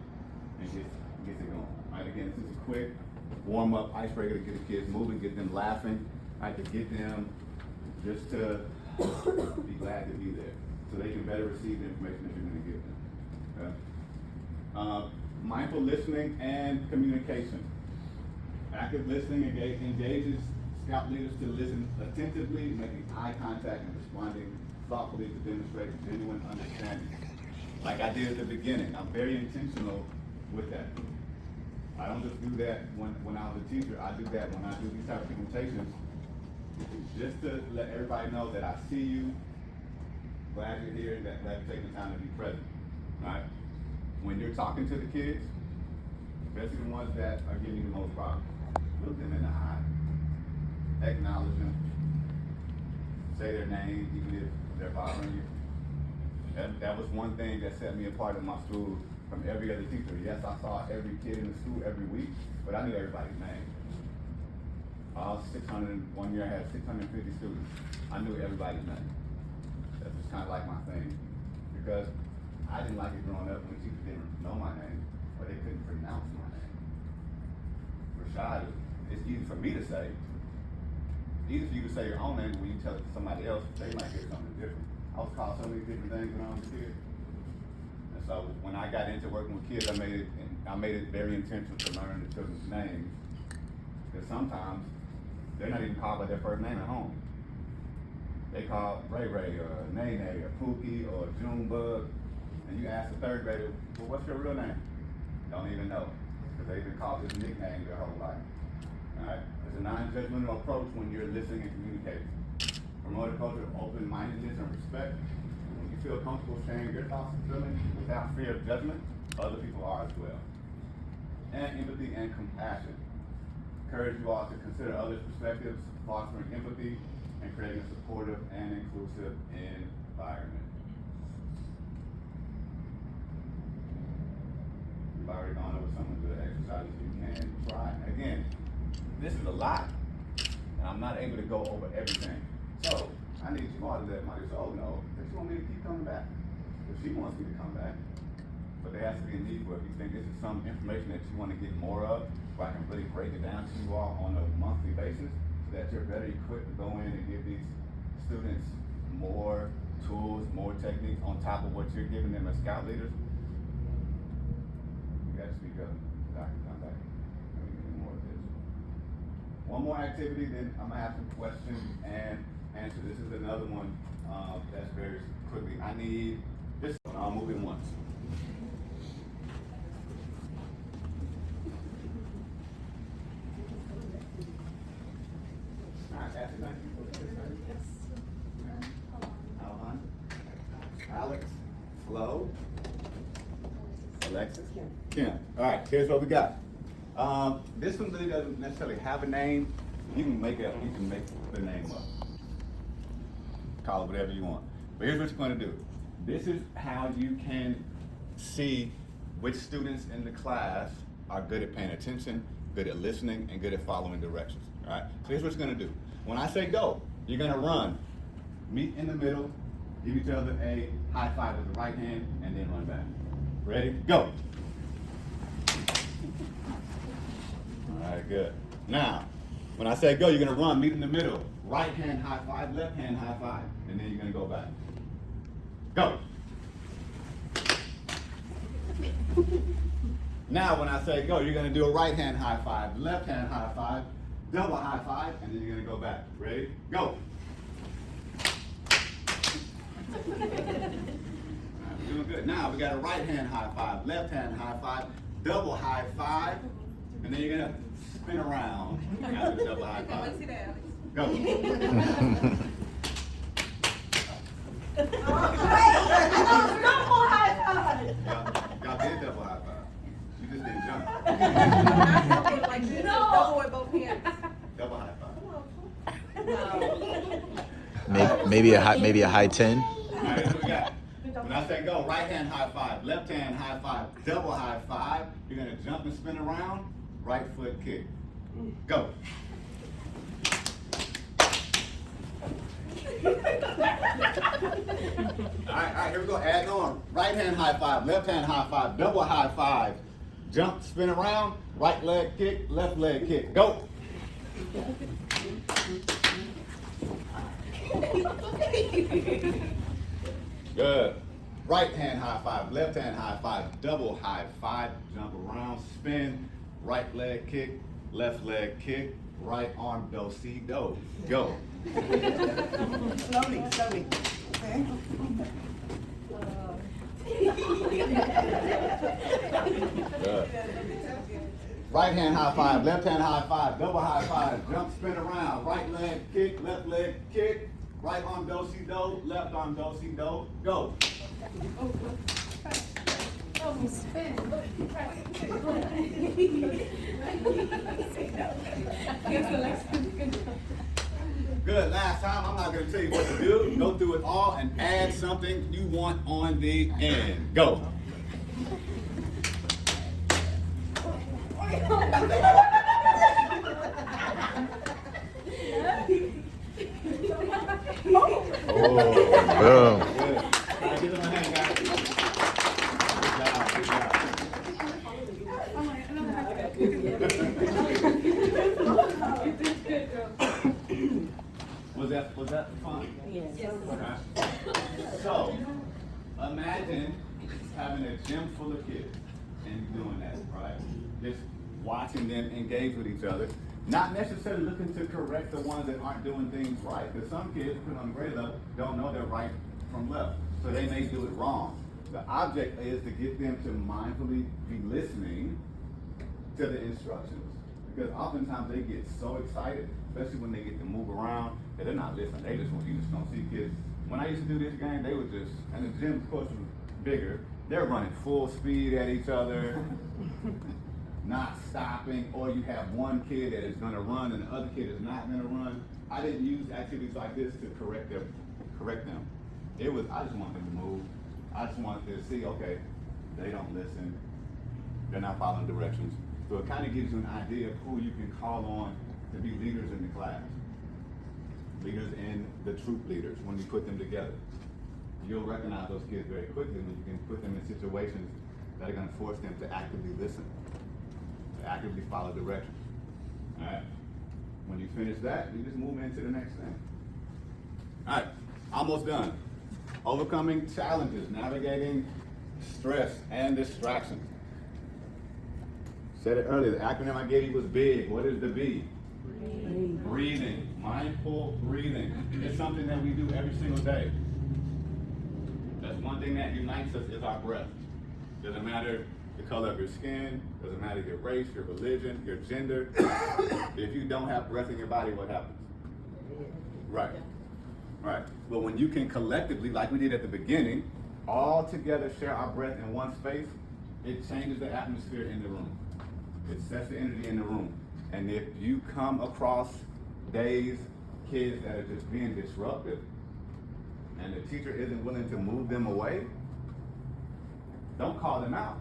and gets it going. Right, again, this is a quick warm-up icebreaker to get the kids moving, get them laughing, right, to get them just to be glad to be there, so they can better receive the information that you're going to give them. Okay? Mindful listening and communication. Active listening engages scout leaders to listen attentively, making eye contact and responding thoughtfully to demonstrate genuine understanding. Like I did at the beginning, I'm very intentional with that. I don't just do that when I was a teacher, I do that when I do these type of presentations, just to let everybody know that I see you, glad you're here, that you're taking the time to be present, right? When you're talking to the kids, especially the ones that are giving you the most problems, look them in the eye, acknowledge them, say their name, even if they're bothering you. That was one thing that set me apart in my school from every other teacher. Yes, I saw every kid in the school every week, but I knew everybody's name. All 600, one year I had 650 students. I knew everybody's name. That's just kind of like my thing. Because I didn't like it growing up when teachers didn't know my name, or they couldn't pronounce my name. Rashad, it's easy for me to say. It's easy for you to say your own name, but when you tell it to somebody else, they might hear something different. I was called so many different things when I was a kid. And so when I got into working with kids, I made it very intentional to learn the children's names. Because sometimes they're not even called by their first name at home. They call Ray Ray or Nene or Pookie or Junebug. And you ask the third grader, well, what's your real name? Don't even know. Because they've been called this nickname their whole life. All right? It's a non-judgmental approach when you're listening and communicating. Promote a culture of open-mindedness and respect. When you feel comfortable sharing your thoughts and feelings without fear of judgment, other people are as well. And empathy and compassion. Encourage you all to consider others' perspectives, fostering empathy, and creating a supportive and inclusive environment. We've already gone over some of the exercises you can try. Again, this is a lot, and I'm not able to go over everything. So, I need you all to let my soul know that you want me to keep coming back. If she wants me to come back. But there has to be a need for it. If you think this is some information that you want to get more of, where I can really break it down to you all on a monthly basis, so that you're better equipped to go in and give these students more tools, more techniques on top of what you're giving them as scout leaders. You gotta speak up. I can come back. more activity, then I'm gonna have some questions and answers. This is another one that's very quickly. I need this one. I'll move it once. All right, Ashley, thank you. Alejandra, Alex, Flo, Alexis, Kim. All right, here's what we got. This one really doesn't necessarily have a name. You can make the name up. Call it whatever you want. But here's what you're going to do. This is how you can see which students in the class are good at paying attention, good at listening, and good at following directions. All right. So here's what you're going to do. When I say go, you're going to run. Meet in the middle. Give each other a high five with the right hand, and then run back. Ready? Go. All right, good. Now, when I say go, you're gonna run, meet in the middle. Right hand high five, left hand high five, and then you're gonna go back. Go. Now, when I say go, you're gonna do a right hand high five, left hand high five, double high five, and then you're gonna go back. Ready? Go. All right, we're doing good. Now, we got a right hand high five, left hand high five, double high five, and then you're gonna spin around after the double high five. Go. Y'all did double high five. You just didn't jump. Double high five. Maybe a high 10. All right, here's what we got. When I say go, right hand high five, left hand high five, double high five. You're gonna jump and spin around, right foot kick. Go. All right, here we go. Adding on. Right hand high five, left hand high five, double high five. Jump, spin around, right leg kick, left leg kick. Go. Good. Right hand high five, left hand high five, double high five. Jump around, spin, right leg kick, left leg kick, right arm do-si-do. Go. Slowly. Okay. Good. Right hand high five, left hand high five, double high five, jump, spin around, right leg kick, left leg kick, right arm do-si-do, left arm do-si-do, go. Good, last time, I'm not gonna tell you what to do. Go through it all and add something you want on the end. Go. Oh, boom. Good. All right, give them a hand, guys. Good job. Was that fun? Yes. Okay. So, imagine having a gym full of kids and doing that, right? Just watching them engage with each other. Not necessarily looking to correct the ones that aren't doing things right. Because some kids, put on grade level, don't know their right from left. So they may do it wrong. The object is to get them to mindfully be listening to the instructions. Because oftentimes they get so excited, especially when they get to move around, that they're not listening. They just want, you just don't see kids. When I used to do this game, they would just, and the gym, of course, was bigger. They're running full speed at each other, not stopping, or you have one kid that is gonna run and the other kid is not gonna run. I didn't use activities like this to correct them. It was, I just wanted them to move. I just wanted to see, okay, they don't listen. They're not following directions. So it kind of gives you an idea of who you can call on to be leaders in the class. Leaders and the troop leaders, when you put them together. You'll recognize those kids very quickly when you can put them in situations that are gonna force them to actively listen, to actively follow directions. All right? When you finish that, you just move into the next thing. All right, almost done. Overcoming challenges, navigating stress and distractions. Said it earlier, the acronym I gave you was BIG. What is the B? Breathing, mindful breathing. It's something that we do every single day. That's one thing that unites us is our breath. Doesn't matter the color of your skin, doesn't matter your race, your religion, your gender. If you don't have breath in your body, what happens? Right. Right. But when you can collectively, like we did at the beginning, all together share our breath in one space, it changes the atmosphere in the room. It sets the energy in the room. And if you come across days, kids that are just being disruptive, and the teacher isn't willing to move them away, don't call them out.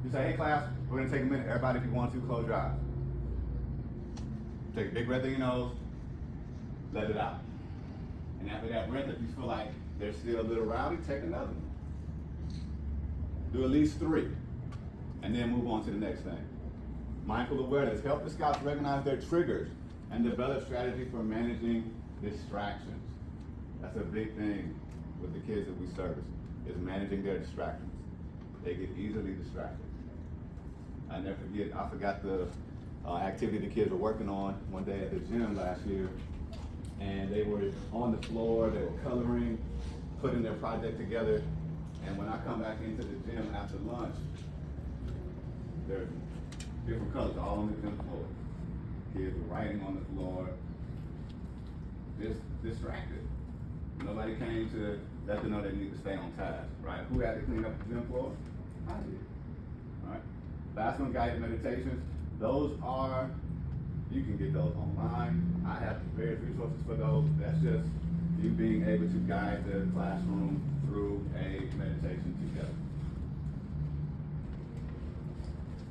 You say, hey class, we're gonna take a minute. Everybody, if you want to, close your eyes. Take a big breath in your nose, let it out. And after that breath, if you feel like they're still a little rowdy, take another one. Do at least 3, and then move on to the next thing. Mindful awareness, help the scouts recognize their triggers and develop strategy for managing distractions. That's a big thing with the kids that we service, is managing their distractions. They get easily distracted. I never forget, I forgot the activity the kids were working on one day at the gym last year, and they were on the floor, they were coloring, putting their project together, and when I come back into the gym after lunch, there's different colors all on the gym floor. Kids were writing on the floor, just distracted. Nobody came to let them know they need to stay on task, right? Who had to clean up the gym floor? I did, right? Last one, guided meditations. Those are, you can get those online. I have various resources for those. That's just you being able to guide the classroom through a meditation together.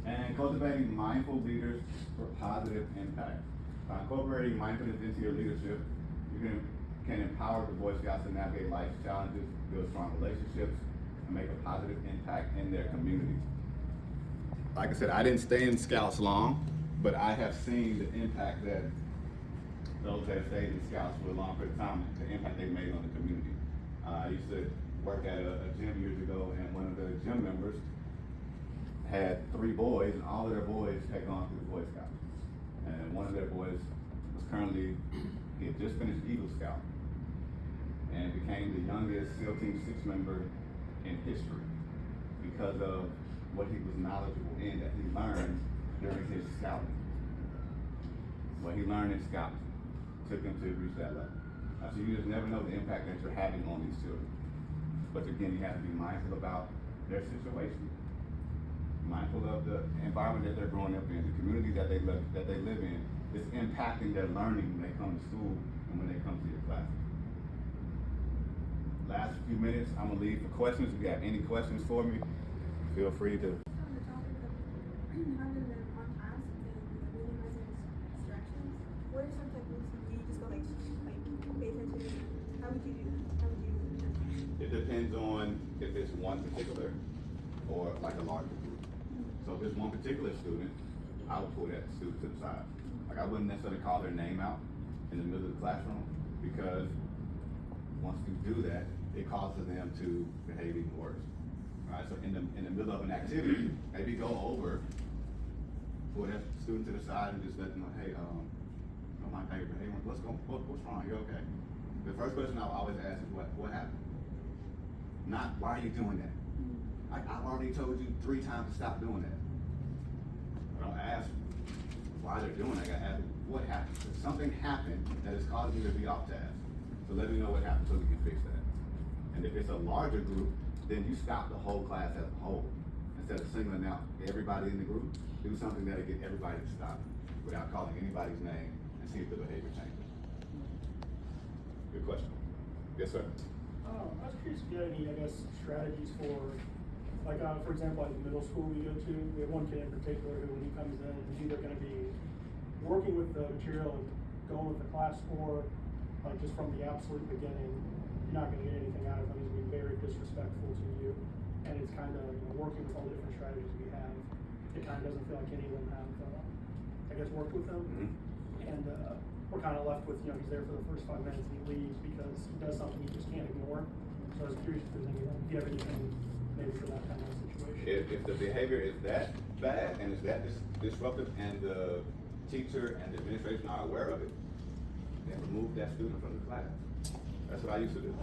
And cultivating mindful leaders for positive impact. By incorporating mindfulness into your leadership, you can empower the Boy Scouts to navigate life's challenges, build strong relationships, and make a positive impact in their communities. Like I said, I didn't stay in Scouts long, but I have seen the impact that those that have stayed in Scouts for a long period of time, the impact they made on the community. I used to work at a gym years ago, and one of the gym members had 3 boys, and all of their boys had gone through the Boy Scouts. And one of their boys was currently, he had just finished Eagle Scout, and became the youngest SEAL Team 6 member in history because of what he was knowledgeable in, that he learned during his scouting. What he learned in scouting took him to reach that level. So you just never know the impact that you're having on these children. But again, you have to be mindful about their situation, mindful of the environment that they're growing up in, the community that they live in. It's impacting their learning when they come to school and when they come to your classes. Last few minutes, I'm gonna leave for questions. If you have any questions for me, feel free to. On the topic of having them on task and minimizing distractions, what are some techniques? Do you just go like pay attention? How would you do that? How would you? It depends on if it's one particular or like a larger group. So if it's one particular student, I would pull that student to the side. Like I wouldn't necessarily call their name out in the middle of the classroom, because once you do that, it causes them to behave even worse. Right? So in the middle of an activity, maybe go over, pull that student to the side and just let them know, hey, my favorite, hey, what's wrong? You okay? The first question I'll always ask is what happened? Not why are you doing that? Like I've already told you 3 times to stop doing that. I don't ask why they're doing it. I gotta ask what happened. If something happened that is causing you to be off task, so let me know what happened so we can fix that. And if it's a larger group, then you stop the whole class as a whole. Instead of singling out everybody in the group, do something that'll get everybody to stop without calling anybody's name and see if the behavior changes. Good question. Yes, sir. I was curious if you had any, strategies for, for example, at the middle school we go to, we have one kid in particular who, when he comes in, is either going to be working with the material and going with the class, or just from the absolute beginning, you're not going to get anything out of him. He's going to be very disrespectful to you, and it's kind of working with all the different strategies we have. It kind of doesn't feel like any of them have, worked with him, and we're kind of left with he's there for the first 5 minutes and he leaves because he does something you just can't ignore. So I was curious if there's anything, if you have anything maybe for that kind of situation. If the behavior is that bad and is that disruptive, and the teacher and the administration are aware of it, then remove that student from the class. That's what I used to do.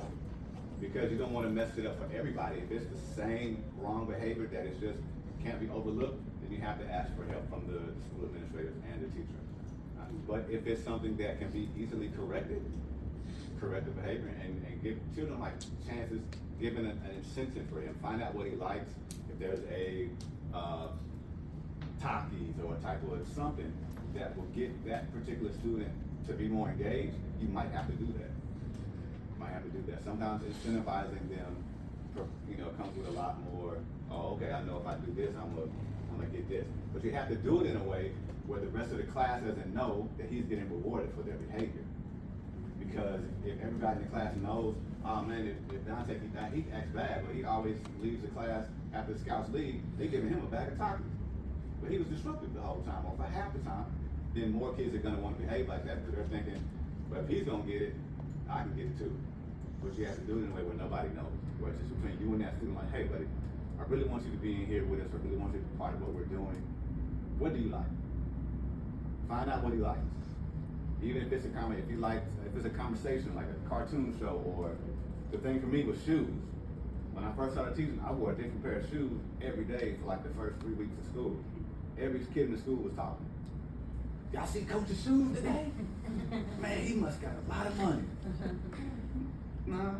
Because you don't want to mess it up for everybody. If it's the same wrong behavior that is just can't be overlooked, then you have to ask for help from the school administrators and the teacher. But if it's something that can be easily corrected, correct the behavior and give children like chances, given an incentive for him, find out what he likes. If there's a Takis or a type of something that will get that particular student to be more engaged, you might have to do that. Sometimes incentivizing them, comes with a lot more. Oh, okay, I know if I do this, I'm gonna get this. But you have to do it in a way where the rest of the class doesn't know that he's getting rewarded for their behavior. Because if everybody in the class knows, oh man, if Dante he acts bad, but he always leaves the class after the scouts leave, they giving him a bag of Takis. But he was disruptive the whole time, or for half the time. Then more kids are gonna want to behave like that because they're thinking, well, if he's gonna get it, I can get it too. But you have to do it in a way where nobody knows. Where it's just between you and that student, like, hey buddy, I really want you to be in here with us, I really want you to be part of what we're doing. What do you like? Find out what he likes. Even if it's a conversation, like a cartoon show, or the thing for me was shoes. When I first started teaching, I wore a different pair of shoes every day for like the first 3 weeks of school. Every kid in the school was talking. Y'all see Coach's shoes today? Man, he must got a lot of money. Nah,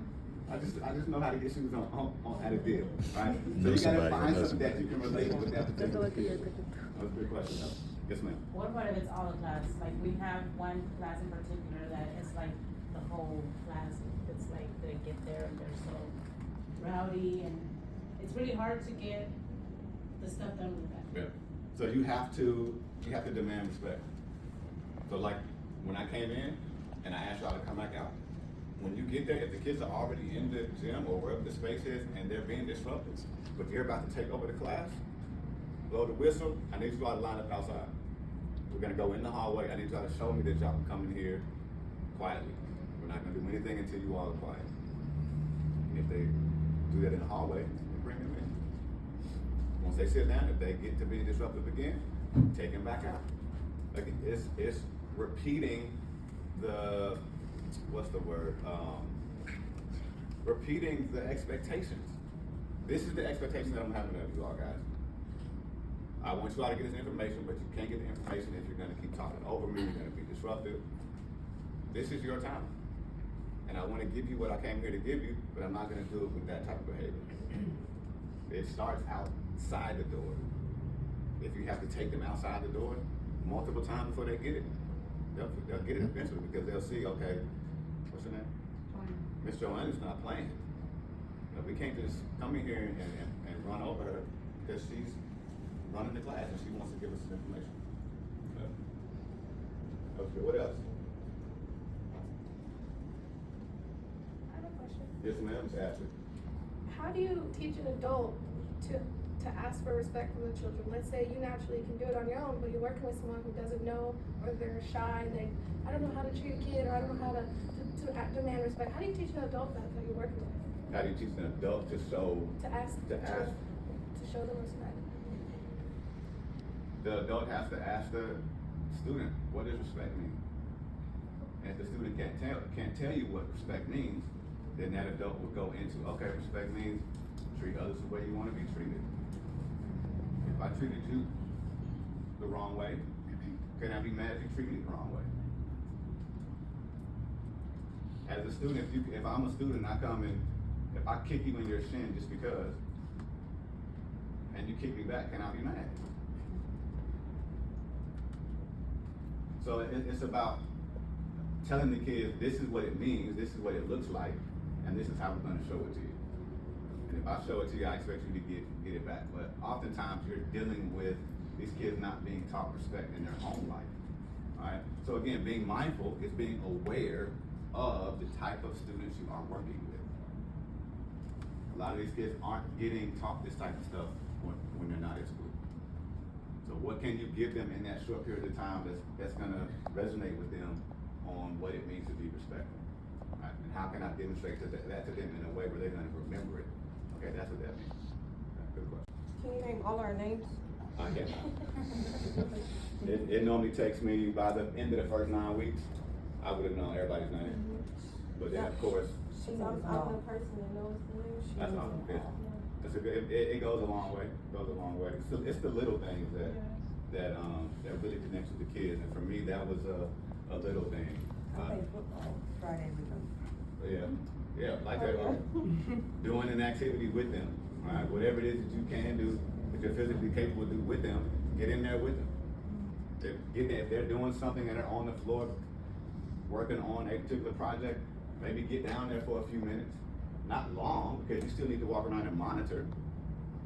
I just know how to get shoes on at a deal, right? So you gotta find something that you can relate with that particular kid. That was a good question though. Yes, ma'am. What about if it's all a class? Like we have one class in particular that is like the whole class. It's like they get there and they're so rowdy and it's really hard to get the stuff done with that. Yeah. So you have to demand respect. So like when I came in and I asked y'all to come back out, when you get there, if the kids are already in the gym or wherever the space is and they're being disrupted, but you're about to take over the class, blow the whistle, I need you all to line up outside. We're gonna go in the hallway. I need y'all to show me that y'all can come in here quietly. We're not gonna do anything until you all are quiet. And if they do that in the hallway, then bring them in. Once they sit down, if they get to being disruptive again, take them back out. Like it's repeating the, what's the word? Repeating the expectations. This is the expectation that I'm having of you all guys. I want you all to get this information, but you can't get the information if you're gonna keep talking over me, you're gonna be disruptive. This is your time. And I wanna give you what I came here to give you, but I'm not gonna do it with that type of behavior. It starts outside the door. If you have to take them outside the door multiple times before they get it, they'll get it eventually because they'll see, okay, what's your name? Miss Joanna's not playing. We can't just come in here and run over her because she's running the class and she wants to give us some information. Okay, what else? I have a question. Yes, ma'am, Miss Ashley. How do you teach an adult to ask for respect from the children? Let's say you naturally can do it on your own, but you're working with someone who doesn't know, or they're shy and I don't know how to treat a kid, or I don't know how to demand respect. How do you teach an adult that you're working with? How do you teach an adult to show? To show them respect. The adult has to ask the student, what does respect mean? And if the student can't tell you what respect means, then that adult will go into, okay, respect means treat others the way you want to be treated. If I treated you the wrong way, can I be mad if you treat me the wrong way? As a student, if I'm a student, I come and if I kick you in your shin just because, and you kick me back, can I be mad? So it's about telling the kids, this is what it means, this is what it looks like, and this is how we're gonna show it to you. And if I show it to you, I expect you to get it back. But oftentimes you're dealing with these kids not being taught respect in their own life. All right? So again, being mindful is being aware of the type of students you are working with. A lot of these kids aren't getting taught this type of stuff when they're not at school. So what can you give them in that short period of time that's gonna resonate with them on what it means to be respectful? Right? And how can I demonstrate that to them in a way where they're gonna remember it? Okay, that's what that means. Good question. Can you name all our names? I cannot. It normally takes me, by the end of the first 9 weeks, I would have known everybody's name. But then, of course, I'm the person that knows the name. that's not good. It's a good. It goes a long way. It goes a long way. It's the little things that really connects with the kids. And for me, that was a little thing. I play football Friday with them. Yeah, like that. Doing an activity with them. Right? Whatever it is that you can do, that you're physically capable to do with them, get in there with them. If they're doing something and they're on the floor working on a particular project, maybe get down there for a few minutes. Not long, because you still need to walk around and monitor,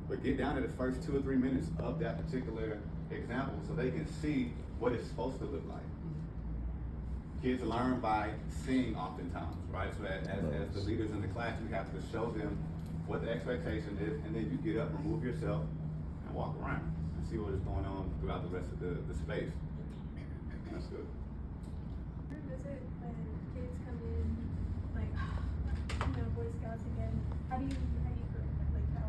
but get down to the first 2 or 3 minutes of that particular example so they can see what it's supposed to look like. Kids learn by seeing oftentimes, right? So as the leaders in the class, you have to show them what the expectation is, and then you get up, remove yourself, and walk around and see what is going on throughout the rest of the space. That's good. Visit when kids come in, like, Boy Scouts again. How do you correct that? Like, how,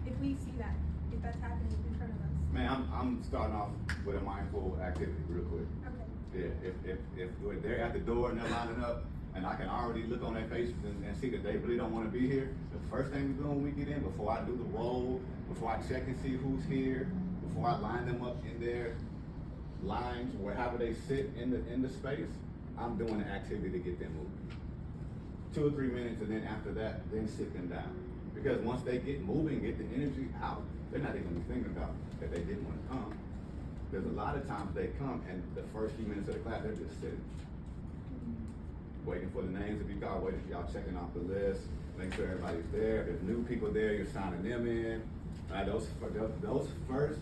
if we see that, if that's happening in front of us? Man, I'm starting off with a mindful activity real quick. Okay. Yeah, if they're at the door and they're lining up, and I can already look on their faces and see that they really don't want to be here, the first thing we do when we get in, before I do the roll, before I check and see who's here, before I line them up in their lines, wherever they sit in the space, I'm doing an activity to get them moving. 2 or 3 minutes, and then after that, then sit them down. Because once they get moving, get the energy out, they're not even thinking about that they didn't want to come. Because a lot of times they come, and the first few minutes of the class, they're just sitting. Waiting for the names to be called, waiting for y'all checking off the list, make sure everybody's there. If there's new people there, you're signing them in. Those first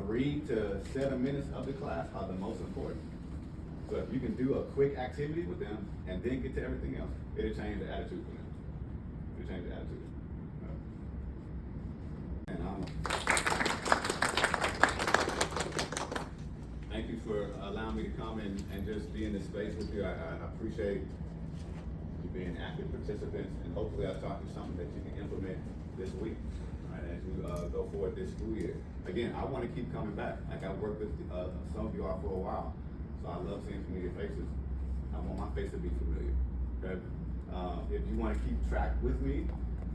3 to 7 minutes of the class are the most important. So if you can do a quick activity with them and then get to everything else, it'll change the attitude for them. It'll change the attitude. Thank you for allowing me to come and just be in this space with you. I appreciate you being active participants, and hopefully I've taught you something that you can implement this week, right, as you go forward this school year. Again, I want to keep coming back. Like, I've worked with some of you all for a while, so I love seeing familiar faces. I want my face to be familiar. Okay? If you want to keep track with me,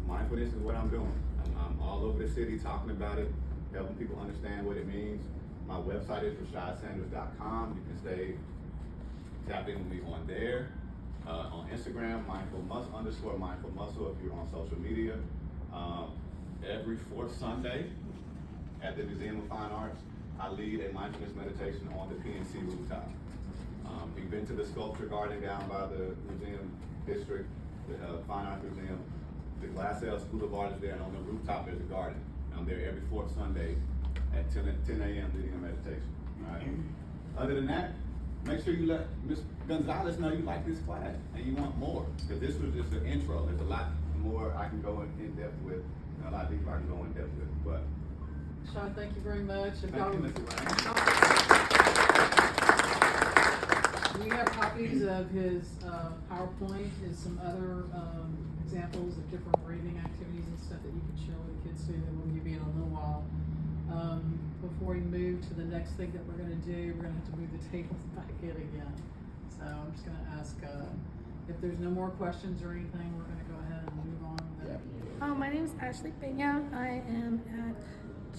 mindfulness is what I'm doing. I'm all over the city talking about it, helping people understand what it means. My website is rashadsanders.com. You can stay tapped in with me on there. On Instagram, mindful muscle if you're on social media. Every 4th Sunday at the Museum of Fine Arts, I lead a mindfulness meditation on the PNC rooftop. We've been to the sculpture garden down by the museum district, the Fine Arts Museum. The Glassell School of Art is there, and on the rooftop there's a garden. I'm there every 4th Sunday at 10 a.m. leading a meditation. All right. Other than that, make sure you let Ms. Gonzalez know you like this class and you want more, because this was just an intro. There's a lot more I can go in depth with, and a lot deeper I can go in depth with. But Rashad, thank you very much. thank you, Mr. We have copies of his PowerPoint and some other examples of different breathing activities and stuff that you can show the kids too, that we'll give you in a little while. Before we move to the next thing that we're gonna do, we're gonna have to move the tables back in again. So I'm just gonna ask, if there's no more questions or anything, we're gonna go ahead and move on. My name is Ashley Peña. I am at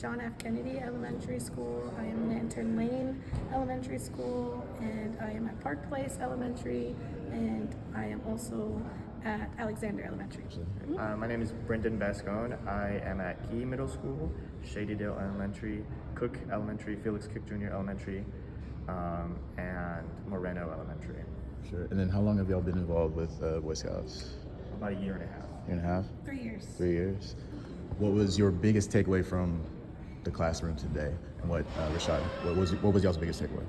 John F. Kennedy Elementary School. I am in Lantern Lane Elementary School, and I am at Park Place Elementary, and I am also at Alexander Elementary. My name is Brendan Bascone. I am at Key Middle School, Shadydale Elementary, Cook Elementary, Felix Cook Jr. Elementary, and Moreno Elementary. Sure. And then how long have y'all been involved with Boy Scouts? About a year and a half. Year and a half? 3 years. 3 years. What was your biggest takeaway from the classroom today? And what, Rashad, what was y'all's biggest takeaway?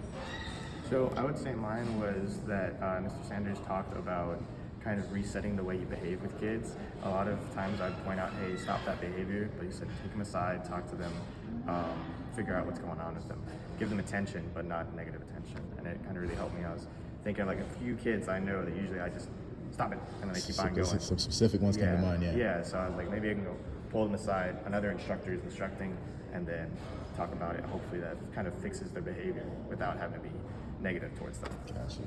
So I would say mine was that Mr. Sanders talked about kind of resetting the way you behave with kids. A lot of times I'd point out, hey, stop that behavior, but he said take them aside, talk to them, figure out what's going on with them. Give them attention, but not negative attention. And it kind of really helped me. I was thinking of like a few kids I know that usually I just stop it, and then they keep on going. Some specific ones come to mind, yeah. Yeah, so I was like, maybe I can go pull them aside. Another instructor is instructing, and then talk about it. Hopefully that kind of fixes their behavior without having to be negative towards them. Gotcha.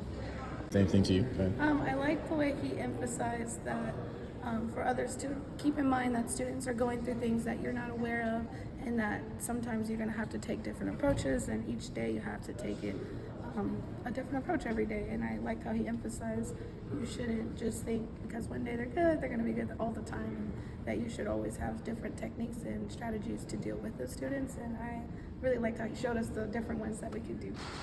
Same thing to you. Okay. I like the way he emphasized that for others to keep in mind that students are going through things that you're not aware of, and that sometimes you're going to have to take different approaches, and each day you have to take it a different approach every day. And I like how he emphasized you shouldn't just think because one day they're good, they're going to be good all the time, and that you should always have different techniques and strategies to deal with the students. And I really liked how he showed us the different ones that we could do.